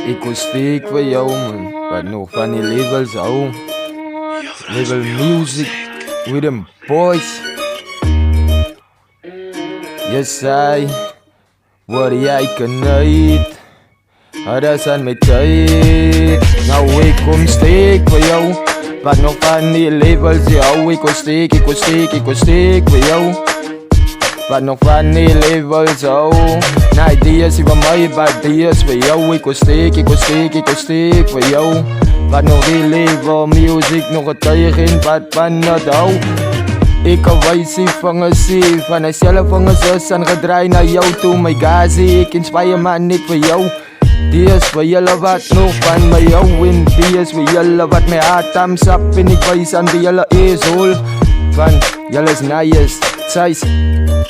Ik wil steek voor jou man, wat nog van die labels hou. Label music with them boys. Yes I, word jij knuit. Dat is aan mijn tijd. Nou ik kom steek voor jou. Wat nog van die labels jou. Ik wil steek voor jou. Wat nog van die labels jou. Na ideeën van mij, maar ideeën voor jou. Ik wil steek voor jou. Wat nog die label music, nog een tuig in wat van dat hou. Ik kan wijzen van een zee, van een zelf van een zus en gedraai naar jou toe. My gazi, ik inspire maar niet voor jou. Die is voor jullie wat nog van mij jou. En die is voor jullie wat mijn hart aan sap. En ik wijs aan wie jullie is hol. Van jullie is nice, size.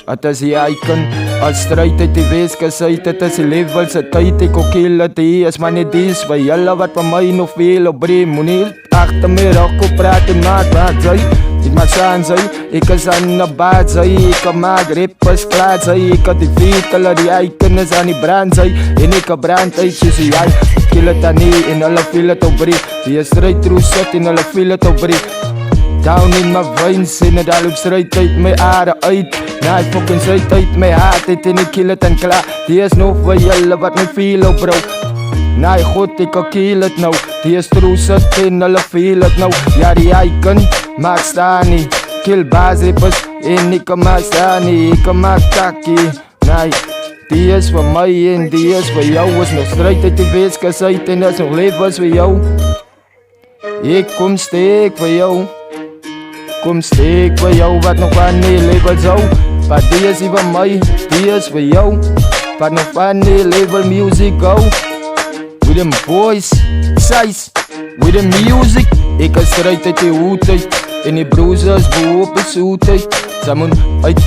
Het is die icon, als strijd uit die weeskesheid. Het is die levels, het tijd, ik ook heel het is. Maar niet is voor jullie wat van mij nog veel op breed. Moet niet achter me rok op praten, maat wat zij. Ik maak staan zij, ik is aan de baat zij. Ik kan maak rippers klaar zij. Ik kan die vetelen, die icon is aan die brand zij. En ik kan brand uit, je zie jij. Ik kill het aan niet, en alle feel het op breed. Die is strijd through set, en alle feel het op breed. Down in my veins, en het al op strijd uit mijn aarde uit. Na ik fucking strijd uit mijn hart uit en ik kill het en klaar. Die is nog voor jullie wat me feel op bro. Nee goed, ik kan kill het nou. Die is true set en alle feel het nou. Ja die icon, maak staan niet. Kill baasrippers en ik kan maak staan niet. Ik kan maak takkie, nee. Die is voor mij en die is voor jou. Is nog strijd uit die weeskesheid en dat is nog levens voor jou. Ik kom steek voor jou. Kom steek voor jou, wat nog van die label zou. Maar die is van mij, die is voor jou. Wat nog van die label music go. With them boys, size, with the music. Ik kan strijd uit die hoed uit. En die broezers behoop is hoed uit. Ze moet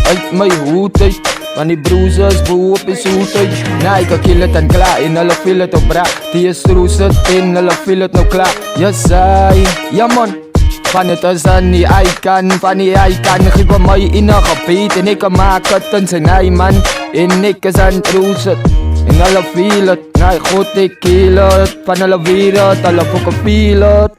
uit mijn hoed uit. Want die broezers behoop is hoed uit. Nee, ik kan kill het en klaar. En alle feel het op bra. Die is roezet en alle feel het nou klaar. Yes I, ja man. Van het is aan die icon, van die icon. Geef mij in een gebied en ik maak het en zijn hij man. En ik is aan het roezet. En alle feel het, nee goed ik kill het. Van alle wereld, alle fucking feel het.